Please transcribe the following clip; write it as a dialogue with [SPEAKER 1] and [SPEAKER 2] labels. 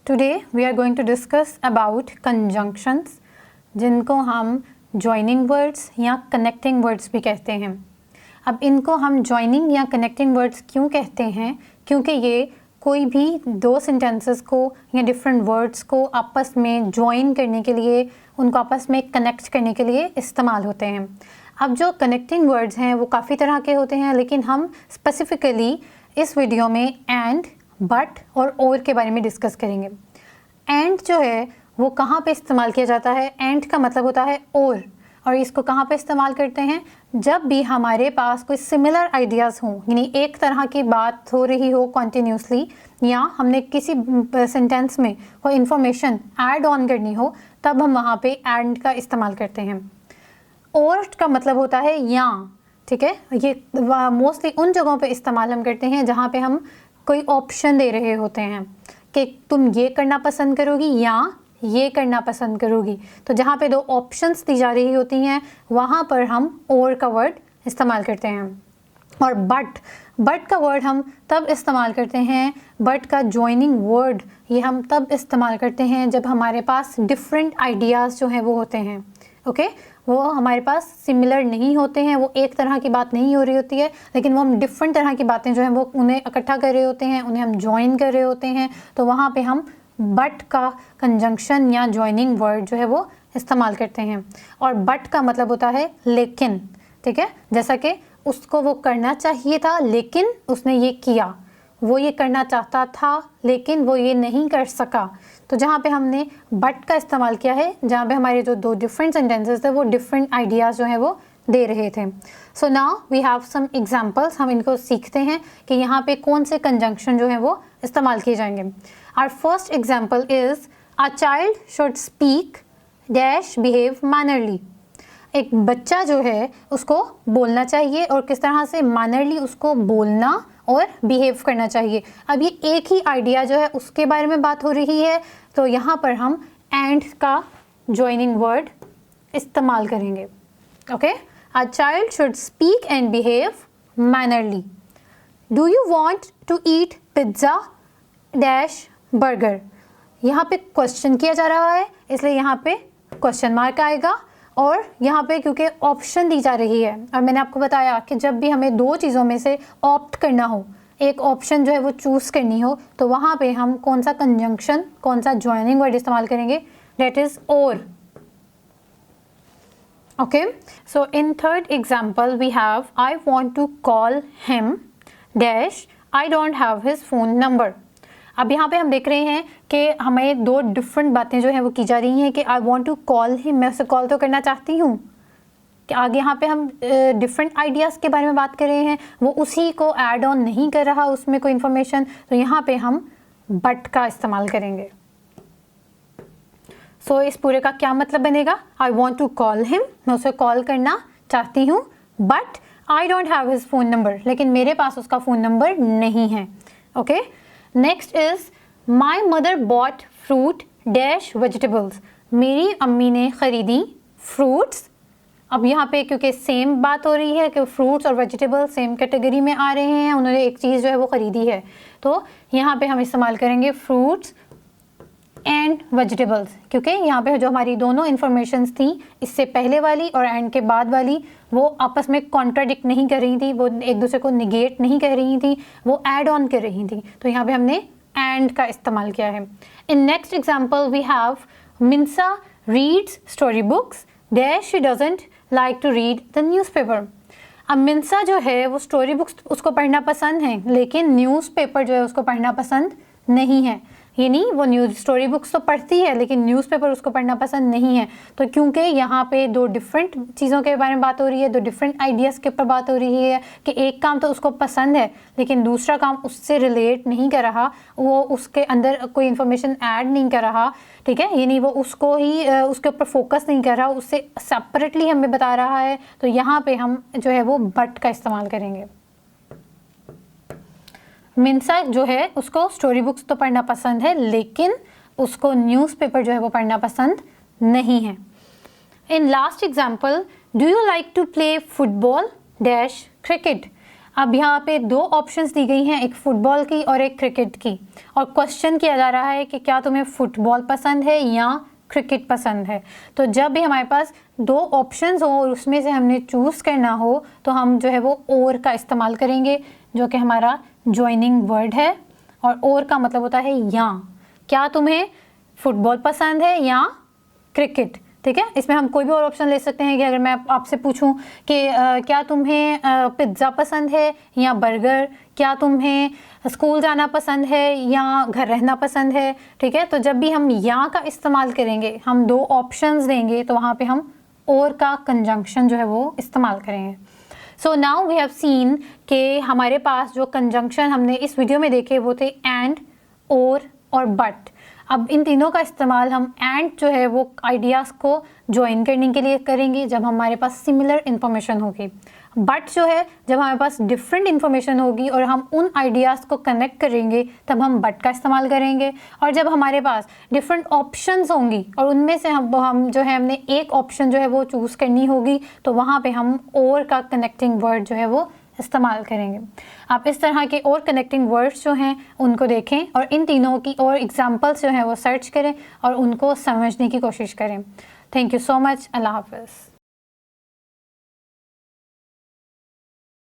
[SPEAKER 1] Today we are going to discuss about conjunctions, जिनको हम joining words या connecting words भी कहते हैं। अब इनको हम joining या connecting words क्यों कहते हैं? क्योंकि ये कोई भी दो sentences को या different words को आपस में join करने के लिए, उनको आपस में connect करने के लिए इस्तेमाल होते हैं। अब जो connecting words हैं वो काफ़ी तरह के होते हैं, लेकिन हम specifically इस वीडियो में and, but और के बारे में डिस्कस करेंगे। and जो है वो कहाँ पे इस्तेमाल किया जाता है? and का मतलब होता है और इसको कहाँ पे इस्तेमाल करते हैं? जब भी हमारे पास कोई सिमिलर आइडियाज़ हों, यानी एक तरह की बात हो रही हो कॉन्टीन्यूसली, या हमने किसी सेंटेंस में कोई इन्फॉर्मेशन ऐड ऑन करनी हो, तब हम वहाँ पे and का इस्तेमाल करते हैं। और का मतलब होता है या, ठीक है। ये मोस्टली उन जगहों पे इस्तेमाल हम करते हैं जहाँ पे हम कोई ऑप्शन दे रहे होते हैं कि तुम ये करना पसंद करोगी या ये करना पसंद करोगी। तो जहाँ पे दो ऑप्शंस दी जा रही होती हैं वहाँ पर हम और का वर्ड इस्तेमाल करते हैं। और बट का वर्ड हम तब इस्तेमाल करते हैं, बट का जॉइनिंग वर्ड ये हम तब इस्तेमाल करते हैं जब हमारे पास डिफरेंट आइडियाज़ जो हैं वो होते हैं। ओके, वो हमारे पास सिमिलर नहीं होते हैं, वो एक तरह की बात नहीं हो रही होती है, लेकिन वो हम डिफरेंट तरह की बातें जो हैं वो उन्हें इकट्ठा कर रहे होते हैं, उन्हें हम ज्वाइन कर रहे होते हैं। तो वहाँ पे हम बट का कंजंक्शन या ज्वाइनिंग वर्ड जो है वो इस्तेमाल करते हैं। और बट का मतलब होता है लेकिन, ठीक है। जैसा कि उसको वो करना चाहिए था लेकिन उसने ये किया, वो ये करना चाहता था लेकिन वो ये नहीं कर सका। तो जहाँ पे हमने बट का इस्तेमाल किया है, जहाँ पे हमारे जो दो डिफरेंट सेंटेंसेस थे वो डिफरेंट आइडियाज़ जो हैं वो दे रहे थे। So now we have some examples, हम इनको सीखते हैं कि यहाँ पे कौन से कंजंक्शन जो हैं वो इस्तेमाल किए जाएंगे। Our first example is a child should speak dash behave mannerly. एक बच्चा जो है उसको बोलना चाहिए और किस तरह से मैनरली उसको बोलना और बिहेव करना चाहिए। अब ये एक ही आइडिया जो है उसके बारे में बात हो रही है, तो यहाँ पर हम एंड का जॉइनिंग वर्ड इस्तेमाल करेंगे। Okay, a child should speak and behave mannerly. Do you want to eat pizza dash burger. यहाँ पे क्वेश्चन किया जा रहा है, इसलिए यहाँ पे क्वेश्चन मार्क आएगा। और यहाँ पे क्योंकि ऑप्शन दी जा रही है, और मैंने आपको बताया कि जब भी हमें दो चीज़ों में से ऑप्ट करना हो, एक ऑप्शन जो है वो चूज़ करनी हो, तो वहाँ पे हम कौन सा कंजंक्शन, कौन सा ज्वाइनिंग वर्ड इस्तेमाल करेंगे? डेट इज़ और। Okay, so in third example we have I want to call him dash I don't have his phone number. अब यहाँ पे हम देख रहे हैं कि हमें दो डिफरेंट बातें जो हैं वो की जा रही हैं कि I want to call him, मैं उसे कॉल तो करना चाहती हूँ, कि आगे यहाँ पे हम डिफरेंट आइडियाज़ के बारे में बात कर रहे हैं, वो उसी को ऐड ऑन नहीं कर रहा उसमें कोई इन्फॉर्मेशन, तो यहाँ पे हम बट का इस्तेमाल करेंगे। सो इस पूरे का क्या मतलब बनेगा? I want to call him, मैं उसे कॉल करना चाहती हूँ, but I don't have his phone number, लेकिन मेरे पास उसका फ़ोन नंबर नहीं है। Okay, next is my mother bought fruit dash vegetables. मेरी अम्मी ने ख़रीदी फ्रूट्स। अब यहाँ पे क्योंकि सेम बात हो रही है कि फ्रूट्स और वेजिटेबल्स सेम कैटेगरी में आ रहे हैं, उन्होंने एक चीज़ जो है वो ख़रीदी है, तो यहाँ पे हम इस्तेमाल करेंगे फ्रूट्स एंड वेजिटेबल्स, क्योंकि यहाँ पे जो हमारी दोनों इन्फॉर्मेशंस थी, इससे पहले वाली और एंड के बाद वाली, वो आपस में कॉन्ट्राडिक्ट नहीं कर रही थी, वो एक दूसरे को निगेट नहीं कर रही थी, वो ऐड ऑन कर रही थी। तो यहाँ पे हमने एंड का इस्तेमाल किया है। In next example we have Minsa reads story books dash she doesn't like to read the newspaper. अब मिन्सा जो है वो स्टोरी बुक्स उसको पढ़ना पसंद है, लेकिन न्यूज़पेपर जो है उसको पढ़ना पसंद नहीं है। यानी वो न्यूज़ स्टोरी बुक्स तो पढ़ती है लेकिन न्यूज़पेपर उसको पढ़ना पसंद नहीं है। तो क्योंकि यहाँ पे दो डिफरेंट चीज़ों के बारे में बात हो रही है, दो डिफरेंट आइडियाज़ के ऊपर बात हो रही है कि एक काम तो उसको पसंद है लेकिन दूसरा काम उससे रिलेट नहीं कर रहा, वो उसके अंदर कोई इन्फॉर्मेशन ऐड नहीं कर रहा, ठीक है, यानी वो उसको ही उसके ऊपर फोकस नहीं कर रहा, उससे सेपरेटली हमें बता रहा है, तो यहाँ पे हम जो है वो बट का इस्तेमाल करेंगे। मिन्सा जो है उसको स्टोरी बुक्स तो पढ़ना पसंद है लेकिन उसको न्यूज़पेपर जो है वो पढ़ना पसंद नहीं है। In last example, do you like to play football dash cricket. अब यहाँ पे दो ऑप्शंस दी गई हैं, एक फुटबॉल की और एक क्रिकेट की, और क्वेश्चन किया जा रहा है कि क्या तुम्हें फुटबॉल पसंद है या क्रिकेट पसंद है। तो जब भी हमारे पास दो ऑप्शंस हो और उसमें से हमने चूज़ करना हो तो हम जो है वो और का इस्तेमाल करेंगे, जो कि हमारा जॉइनिंग वर्ड है। और का मतलब होता है या, क्या तुम्हें फुटबॉल पसंद है या क्रिकेट, ठीक है। इसमें हम कोई भी और ऑप्शन ले सकते हैं कि अगर मैं आपसे पूछूं कि क्या तुम्हें पिज़्ज़ा पसंद है या बर्गर, क्या तुम्हें स्कूल जाना पसंद है या घर रहना पसंद है, ठीक है। तो जब भी हम या का इस्तेमाल करेंगे, हम दो ऑप्शंस देंगे, तो वहाँ पे हम और का कंजंक्शन जो है वो इस्तेमाल करेंगे। So now we have seen कि हमारे पास जो कंजंक्शन हमने इस वीडियो में देखे वो थे एंड, और बट। अब इन तीनों का इस्तेमाल हम एंड जो है वो आइडियाज़ को ज्वाइन करने के लिए करेंगे जब हमारे पास सिमिलर इन्फॉर्मेशन होगी। बट जो है जब हमारे पास डिफरेंट इन्फॉर्मेशन होगी और हम उन आइडियाज़ को कनेक्ट करेंगे तब हम बट का इस्तेमाल करेंगे। और जब हमारे पास डिफरेंट ऑप्शंस होंगी और उनमें से हम जो है हमने एक ऑप्शन जो है वो चूज़ करनी होगी, तो वहाँ पे हम और का कनेक्टिंग वर्ड जो है वो इस्तेमाल करेंगे। आप इस तरह के और कनेक्टिंग वर्ड्स जो हैं उनको देखें और इन तीनों की और एग्जांपल्स जो हैं वो सर्च करें और उनको समझने की कोशिश करें। Thank you so much. अल्लाह हाफ़िज़।